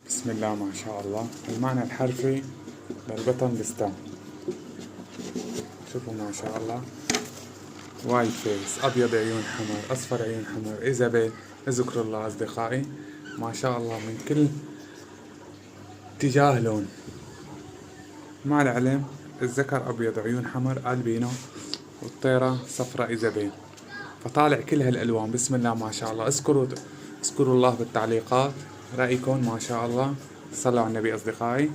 بسم الله ما شاء الله. المعنى الحرفي للبطن بستان. شوفوا ما شاء الله، وايت فيس، أبيض عيون حمر، أصفر عيون حمر، إيزابيل، اذكروا الله أصدقائي. ما شاء الله من كل اتجاه لون. مع العلم الذكر أبيض عيون حمر ألبينو، والطيرة صفرة إيزابيل. فطالع كل هالألوان. بسم الله ما شاء الله. اذكروا الله بالتعليقات رأيكم. ما شاء الله. صلوا على النبي أصدقائي.